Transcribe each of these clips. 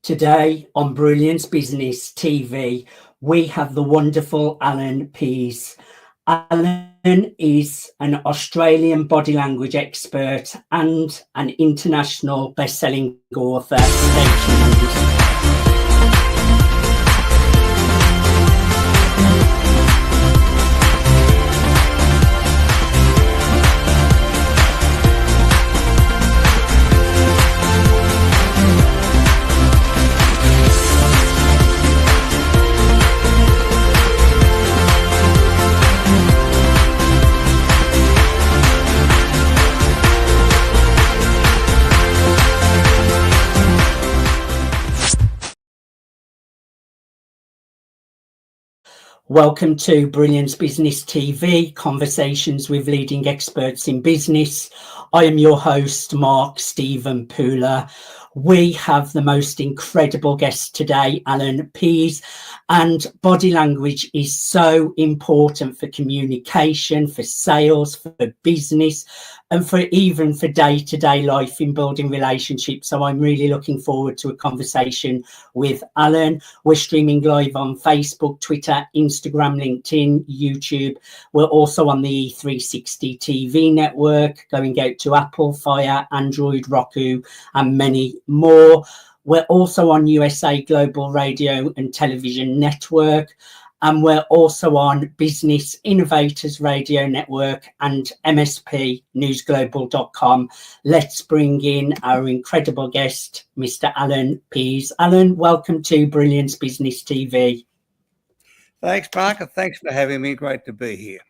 Today on Brilliance Business TV, we have the wonderful Allan Pease. Allan is an Australian body language expert and an international best-selling author. Stay tuned. Welcome to Brilliance Business TV, conversations with leading experts in business. I am your host, Mark Stephen Pooler. We have the most incredible guest today, Allan Pease, and body language is so important for communication, for sales, for business, and for day-to-day life in building relationships. So I'm really looking forward to a conversation with Allan. We're streaming live on Facebook, Twitter, Instagram, LinkedIn, YouTube. We're also on the E360 TV network, going out to Apple, Fire, Android, Roku, and many more. We're also on USA Global Radio and Television Network, and we're also on Business Innovators Radio Network and MSP News Global.com. Let's bring in our incredible guest, Mr. Allan Pease. Allan, welcome to Brilliance Business TV. Thanks, Mark, and thanks for having me. Great to be here.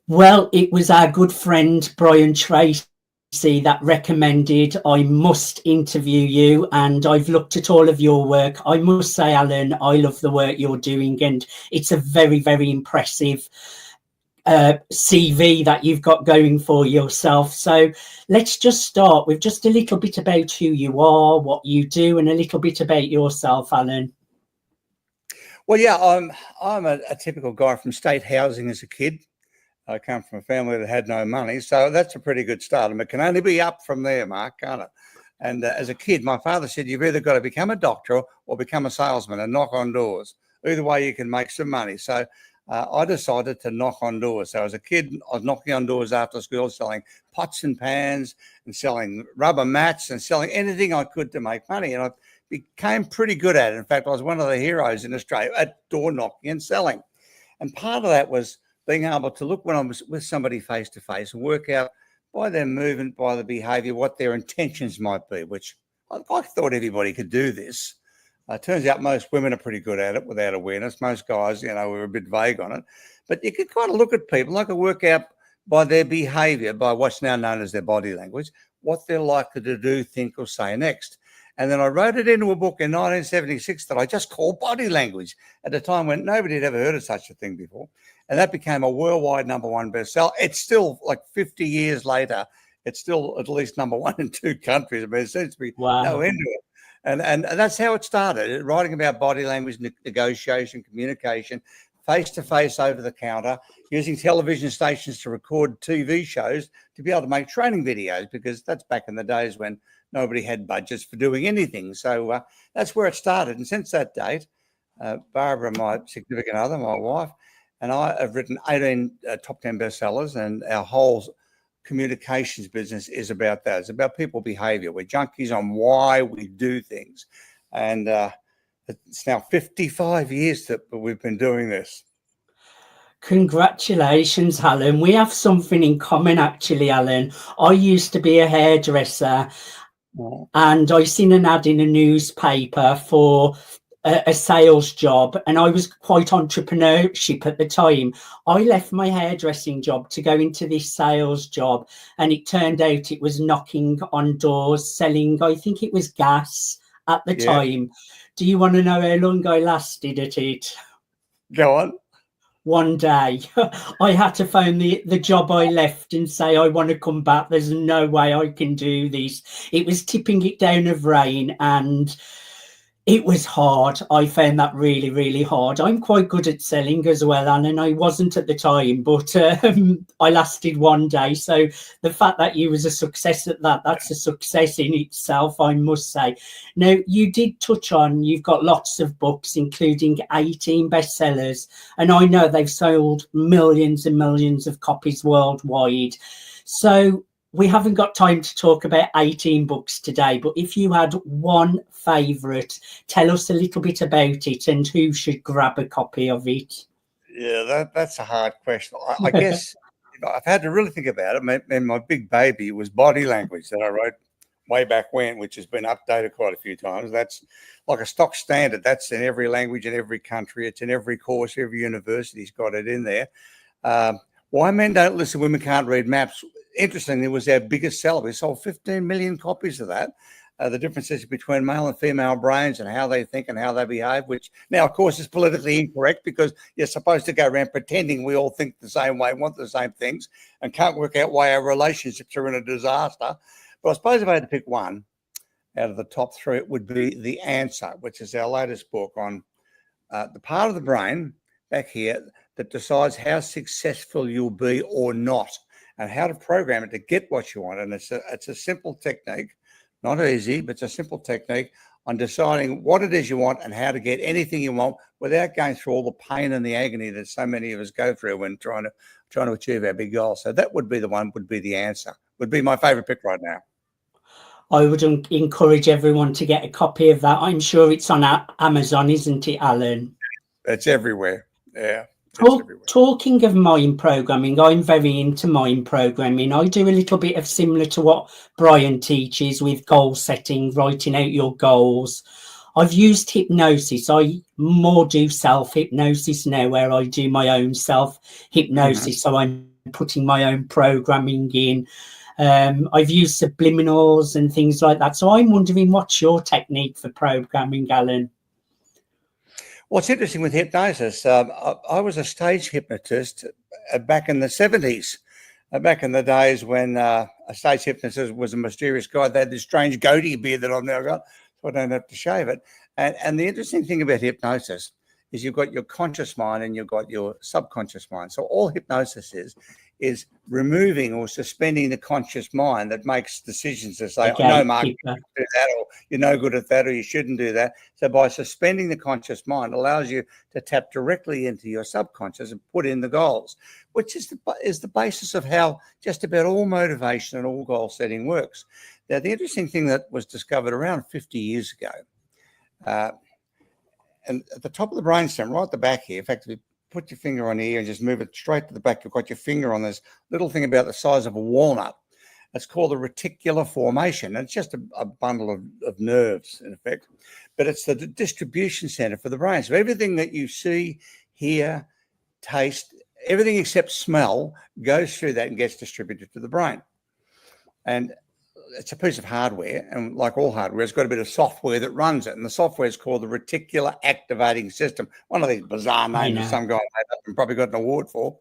Well, it was our good friend Brian Tracy that recommended I must interview you, and I've looked at all of your work. I must say, Allan, I love the work you're doing, and it's a very, very impressive CV that you've got going for yourself. So let's just start with just a little bit about who you are, what you do, and a little bit about yourself, Allan. Well, yeah, I'm a typical guy from state housing as a kid. I come from a family that had no money, so that's a pretty good start. And it can only be up from there, Mark, can't it? And as a kid, my father said, you've either got to become a doctor or become a salesman and knock on doors. Either way, you can make some money. So I decided to knock on doors. So as a kid, I was knocking on doors after school, selling pots and pans and selling rubber mats and selling anything I could to make money. And I became pretty good at it. In fact, I was one of the heroes in Australia at door knocking and selling. And part of that was being able to look when I was with somebody face to face and work out by their movement, by the behavior, what their intentions might be, which I thought everybody could do this. Turns out most women are pretty good at it without awareness. Most guys, were a bit vague on it. But you could kind of look at people, I could work out by their behavior, by what's now known as their body language, what they're likely to do, think, or say next. And then I wrote it into a book in 1976 that I just called Body Language at a time when nobody had ever heard of such a thing before. And that became a worldwide #1 bestseller. It's still, like 50 years later, it's still at least #1 in 2 countries. I mean, it seems to be no end to it. And that's how it started, writing about body language, negotiation, communication, face-to-face over the counter, using television stations to record TV shows to be able to make training videos, because that's back in the days when nobody had budgets for doing anything. So that's where it started. And since that date, Barbara, my significant other, my wife, and I have written 18 top 10 bestsellers, and our whole communications business is about that. It's about people behavior. We're junkies on why we do things. And it's now 55 years that we've been doing this. Congratulations, Allan. We have something in common, actually, Allan. I used to be a hairdresser, and I seen an ad in a newspaper for a sales job, and I was quite entrepreneurship at the time. I left my hairdressing job to go into this sales job, and it turned out it was knocking on doors, selling, I think it was gas at the time. Do you want to know how long I lasted at it? Go on. One day. I had to phone the job I left and say, I want to come back. There's no way I can do this. It was tipping it down of rain, and It was hard. I found that really, really hard. I'm quite good at selling as well, Alan. I wasn't at the time, but I lasted one day. So the fact that you was a success at that, that's a success in itself, I must say. Now, you did touch on, you've got lots of books, including 18 bestsellers. And I know they've sold millions and millions of copies worldwide. So we haven't got time to talk about 18 books today, but if you had one favourite, tell us a little bit about it and who should grab a copy of it. Yeah, that's a hard question. I guess I've had to really think about it. And my big baby was Body Language that I wrote way back when, which has been updated quite a few times. That's like a stock standard. That's in every language in every country. It's in every course. Every university's got it in there. Why Men Don't Listen, Women Can't Read Maps. Interestingly, it was our biggest seller. We sold 15 million copies of that. The differences between male and female brains and how they think and how they behave, which now, of course, is politically incorrect because you're supposed to go around pretending we all think the same way, want the same things, and can't work out why our relationships are in a disaster. But I suppose if I had to pick one out of the top three, it would be The Answer, which is our latest book on the part of the brain back here that decides how successful you'll be or not, and how to program it to get what you want. And it's a simple technique, not easy, but it's a simple technique on deciding what it is you want and how to get anything you want without going through all the pain and the agony that so many of us go through when trying to achieve our big goals. So that would be the one, would be The Answer, would be my favorite pick right now. I would encourage everyone to get a copy of that. I'm sure it's on Amazon, isn't it, Alan? It's everywhere. Yeah. Talking of mind programming, I'm very into mind programming. I do a little bit of similar to what Brian teaches with goal setting, writing out your goals. I've used hypnosis. I more do self-hypnosis now, where I do my own self-hypnosis. So I'm putting my own programming in. I've used subliminals and things like that. So I'm wondering, what's your technique for programming, Alan? What's interesting with hypnosis, I was a stage hypnotist back in the 70s, back in the days when a stage hypnotist was a mysterious guy. They had this strange goatee beard that I've now got, so I don't have to shave it. And the interesting thing about hypnosis is you've got your conscious mind and you've got your subconscious mind. So all hypnosis is removing or suspending the conscious mind that makes decisions to say, okay, no, Mark, you shouldn't do that, or you're no good at that, or you shouldn't do that. So by suspending the conscious mind allows you to tap directly into your subconscious and put in the goals, which is the basis of how just about all motivation and all goal setting works. Now, the interesting thing that was discovered around 50 years ago, and at the top of the brainstem, right at the back here, in fact, if you put your finger on here and just move it straight to the back, you've got your finger on this little thing about the size of a walnut. It's called the reticular formation. And it's just a bundle of nerves, in effect. But it's the distribution center for the brain. So everything that you see, hear, taste, everything except smell goes through that and gets distributed to the brain. And it's a piece of hardware, and like all hardware, it's got a bit of software that runs it, and the software is called the Reticular Activating System. One of these bizarre names that some guy made up and probably got an award for.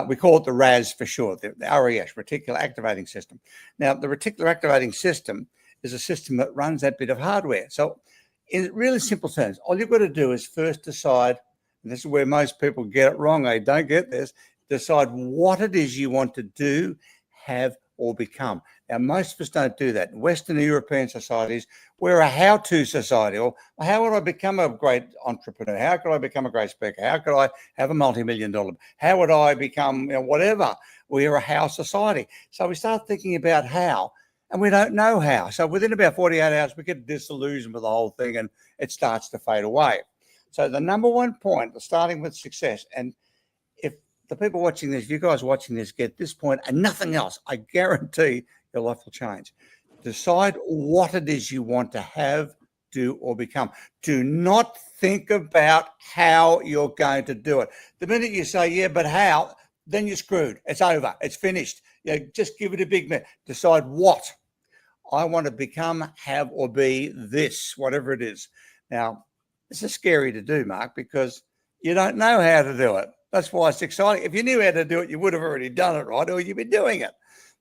We call it the RAS for short, the RAS, Reticular Activating System. Now, the Reticular Activating System is a system that runs that bit of hardware. So in really simple terms, all you've got to do is first decide, and this is where most people get it wrong, they don't get this, decide what it is you want to do, have, or become. Now, most of us don't do that. In Western European societies, we're a how-to society. Or how would I become a great entrepreneur? How could I become a great speaker? How could I have a multi-million-dollar? How would I become, whatever? We're a how society. So we start thinking about how, and we don't know how. So within about 48 hours, we get disillusioned with the whole thing, and it starts to fade away. So the number one point, starting with success, and if the people watching this, if you guys watching this get this point and nothing else, I guarantee your life will change. Decide what it is you want to have, do, or become. Do not think about how you're going to do it. The minute you say, yeah, but how, then you're screwed. It's over. It's finished. Just give it a big minute. Decide what. I want to become, have, or be this, whatever it is. Now, this is scary to do, Mark, because you don't know how to do it. That's why it's exciting. If you knew how to do it, you would have already done it, right? Or you'd be doing it.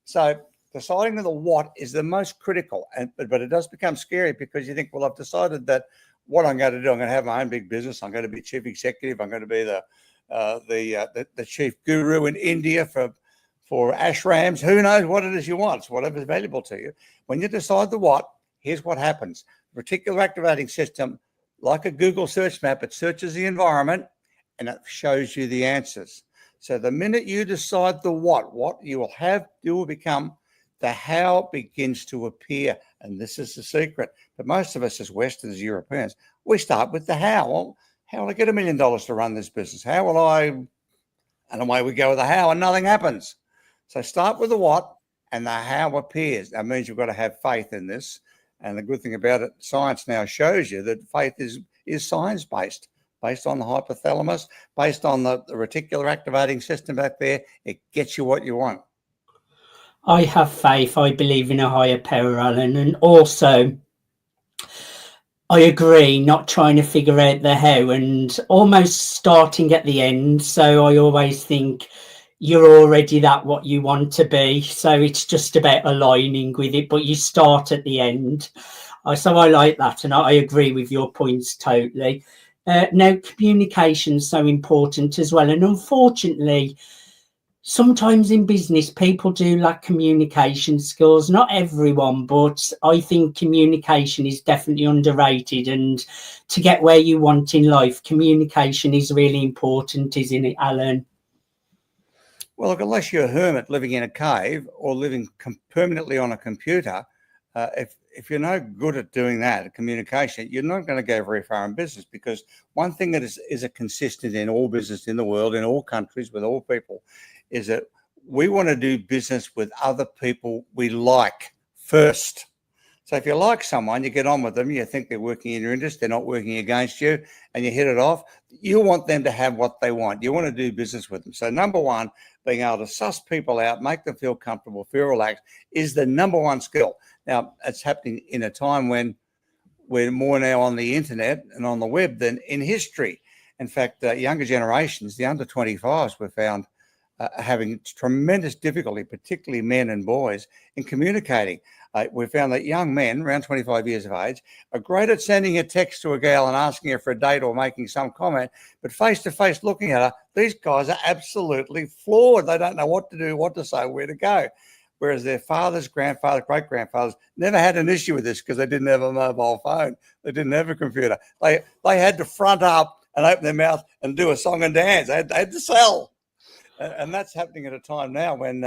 So deciding the what is the most critical, but it does become scary because you think, well, I've decided that what I'm going to do. I'm going to have my own big business. I'm going to be chief executive. I'm going to be the chief guru in India for ashrams. Who knows what it is you want? It's whatever's valuable to you. When you decide the what, here's what happens. Reticular activating system, like a Google search map, it searches the environment and it shows you the answers. So the minute you decide the what you will become, the how begins to appear. And this is the secret. But most of us as Westerners, Europeans, we start with the how. Well, how will I get $1 million to run this business? How will I? And away we go with the how and nothing happens. So start with the what and the how appears. That means you've got to have faith in this. And the good thing about it, science now shows you that faith is science-based, based on the hypothalamus, based on the reticular activating system back there. It gets you what you want. I have faith. I believe in a higher power, Alan. And also, I agree, not trying to figure out the how and almost starting at the end. So I always think you're already what you want to be. So it's just about aligning with it, but you start at the end. So I like that. And I agree with your points totally. Now, communication is so important as well. And unfortunately, sometimes in business, people do lack communication skills. Not everyone, but I think communication is definitely underrated. And to get where you want in life, communication is really important, isn't it, Alan? Well, look, unless you're a hermit living in a cave or living permanently on a computer, if you're no good at doing that, at communication, you're not going to go very far in business, because one thing that is a consistent in all business in the world, in all countries, with all people, is that we want to do business with other people we like first. So if you like someone, you get on with them, you think they're working in your interest, they're not working against you, and you hit it off, you want them to have what they want. You want to do business with them. So number one, being able to suss people out, make them feel comfortable, feel relaxed, is the number one skill. Now, it's happening in a time when we're more now on the internet and on the web than in history. In fact, younger generations, the under 25s, were found having tremendous difficulty, particularly men and boys, in communicating. We found that young men around 25 years of age are great at sending a text to a girl and asking her for a date or making some comment, but face-to-face looking at her, these guys are absolutely flawed. They don't know what to do, what to say, where to go. Whereas their fathers, grandfathers, great-grandfathers never had an issue with this because they didn't have a mobile phone. They didn't have a computer. They had to front up and open their mouth and do a song and dance. They had to sell. And that's happening at a time now when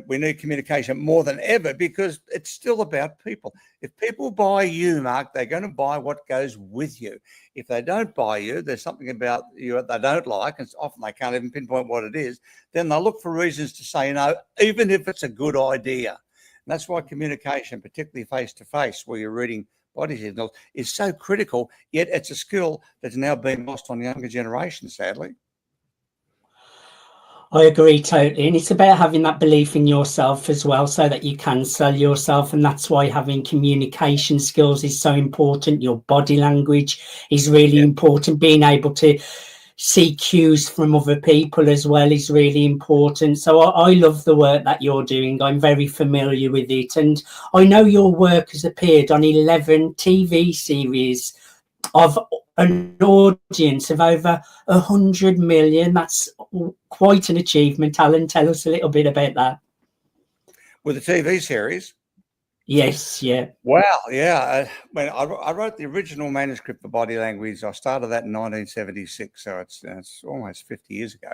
we need communication more than ever, because it's still about people. If people buy you, Mark, they're going to buy what goes with you. If they don't buy you, there's something about you that they don't like, and often they can't even pinpoint what it is, then they'll look for reasons to say no, even if it's a good idea. And that's why communication, particularly face-to-face, where you're reading body signals, is so critical, yet it's a skill that's now being lost on younger generations, sadly. I agree totally. And it's about having that belief in yourself as well, so that you can sell yourself. And that's why having communication skills is so important. Your body language is really important. Being able to see cues from other people as well is really important. So I love the work that you're doing. I'm very familiar with it. And I know your work has appeared on 11 TV series of an audience of over 100 million. That's quite an achievement. Alan, tell us a little bit about that. With the TV series? Yes, yeah. Wow, yeah. When I wrote the original manuscript for Body Language, I started that in 1976, so it's almost 50 years ago.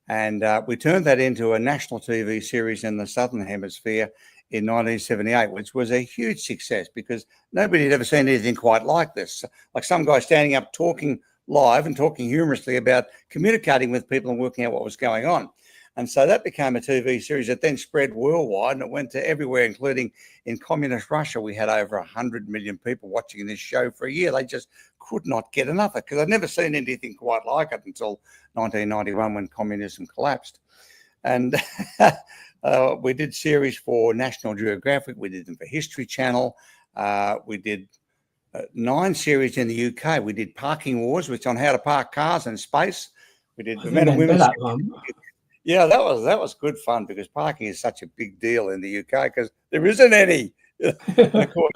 And we turned that into a national TV series in the Southern Hemisphere in 1978, which was a huge success because nobody had ever seen anything quite like this. Like some guy standing up talking live and talking humorously about communicating with people and working out what was going on. And so that became a TV series that then spread worldwide, and it went to everywhere, including in communist Russia. We had over 100 million people watching this show for a year. They just could not get enough of it because I'd never seen anything quite like it until 1991 when communism collapsed. And we did series for National Geographic. We did them for History Channel. We did 9 series in the UK. We did Parking Wars, which on how to park cars in space. We did the men and women. That one. Yeah, that was good fun because parking is such a big deal in the UK because there isn't any. And of course,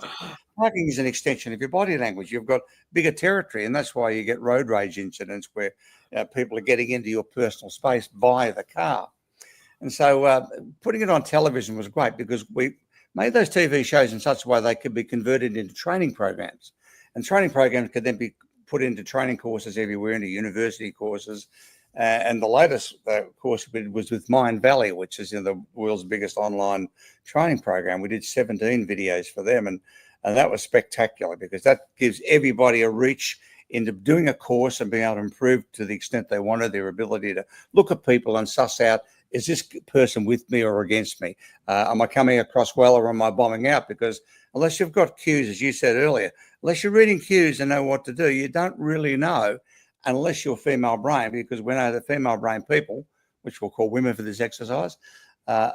Parking is an extension of your body language. You've got bigger territory, and that's why you get road rage incidents where people are getting into your personal space via the car. And so putting it on television was great because we made those TV shows in such a way they could be converted into training programs. And training programs could then be put into training courses everywhere, into university courses. And the latest course we did was with Mindvalley, which is the world's biggest online training program. We did 17 videos for them, and that was spectacular because that gives everybody a reach into doing a course and being able to improve to the extent they wanted, their ability to look at people and suss out, is this person with me or against me? Am I coming across well or am I bombing out? Because unless you've got cues, as you said earlier, unless you're reading cues and know what to do, you don't really know unless you're female brain, because we know that female brain people, which we'll call women for this exercise, are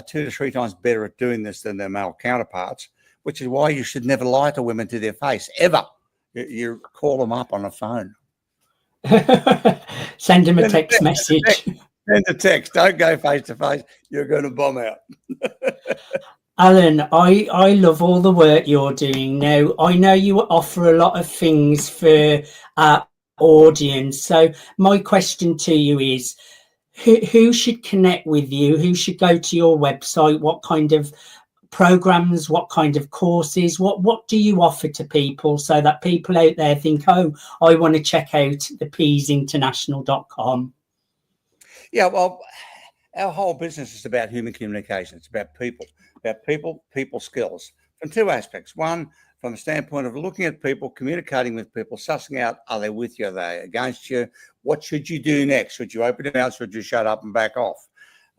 2 to 3 times better at doing this than their male counterparts, which is why you should never lie to women to their face, ever. You call them up on a phone. Send them a text message. Send a text. Don't go face to face. You're going to bomb out. Allan, I love all the work you're doing now. I know you offer a lot of things for our audience. So my question to you is, who should connect with you? Who should go to your website? What kind of programs, what kind of courses, what do you offer to people so that people out there think, oh, I want to check out the copies.International.com? Yeah, well, our whole business is about human communication. It's about people skills from 2 aspects. One, from the standpoint of looking at people, communicating with people, sussing out, are they with you, are they against you? What should you do next? Should you open your mouth? Should you shut up and back off?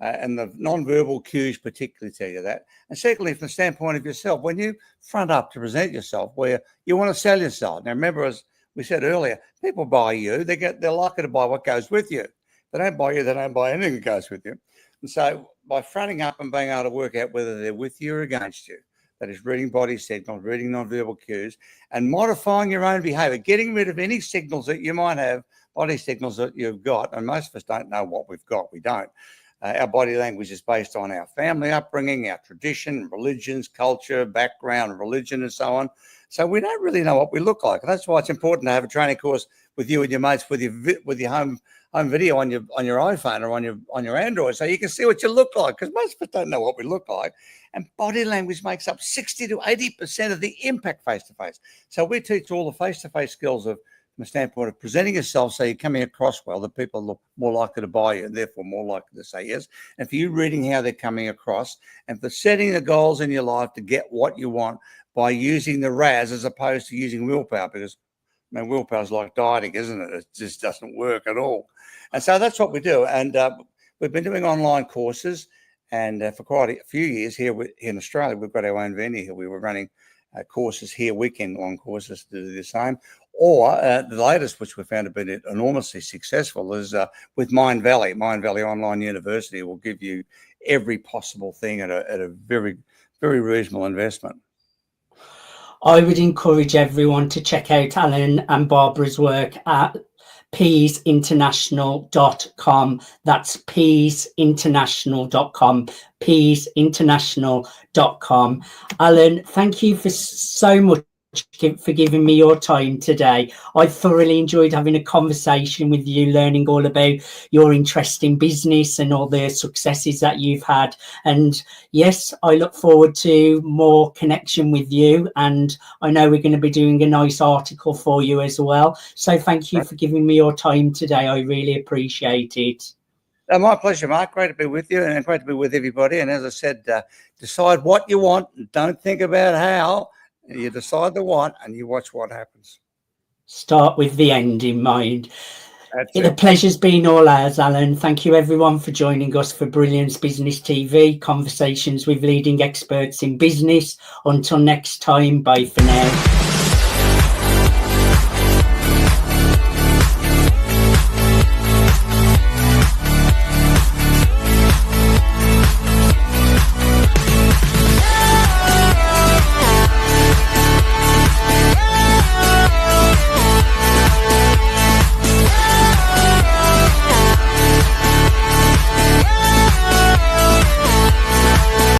And the non-verbal cues particularly tell you that. And secondly, from the standpoint of yourself, when you front up to present yourself, where you want to sell yourself. Now, remember, as we said earlier, people buy you. They're likely to buy what goes with you. They don't buy you, they don't buy anything that goes with you. And so by fronting up and being able to work out whether they're with you or against you, that is reading body signals, reading non-verbal cues, and modifying your own behavior, getting rid of any signals that you might have, body signals that you've got. And most of us don't know what we've got. We don't. Our body language is based on our family upbringing, our tradition, religions, culture, background, religion, and so on. So we don't really know what we look like. And that's why it's important to have a training course with you and your mates with your home video on your iPhone or on your Android, so you can see what you look like, because most of us don't know what we look like. And body language makes up 60 to 80% of the impact face-to-face. So we teach all the face-to-face skills of, from the standpoint of presenting yourself so you're coming across well, that people are more likely to buy you and therefore more likely to say yes. And for you, reading how they're coming across, and for setting the goals in your life to get what you want by using the RAS as opposed to using willpower, because willpower is like dieting, isn't it? It just doesn't work at all. And so that's what we do. And we've been doing online courses, and for quite a few years here in Australia, we've got our own venue here. We were running courses here, weekend-long courses to do the same. Or the latest, which we found to be enormously successful, is with Mindvalley. Mindvalley Online University will give you every possible thing at a very, very reasonable investment. I would encourage everyone to check out Allan and Barbara's work at copies.International.com. That's copies.International.com. copies.International.com. Allan, thank you for so much for giving me your time today. I thoroughly enjoyed having a conversation with you, learning all about your interest in business and all the successes that you've had. And yes, I look forward to more connection with you, and I know we're going to be doing a nice article for you as well. So thank you for giving me your time today. I really appreciate it. My pleasure, Mark. Great to be with you, and great to be with everybody. And as I said, decide what you want. Don't think about how. You decide the what, and you watch what happens. Start with the end in mind. The pleasure's been all ours, Allan. Thank you, everyone, for joining us for Brilliance Business TV, conversations with leading experts in business. Until next time, bye for now.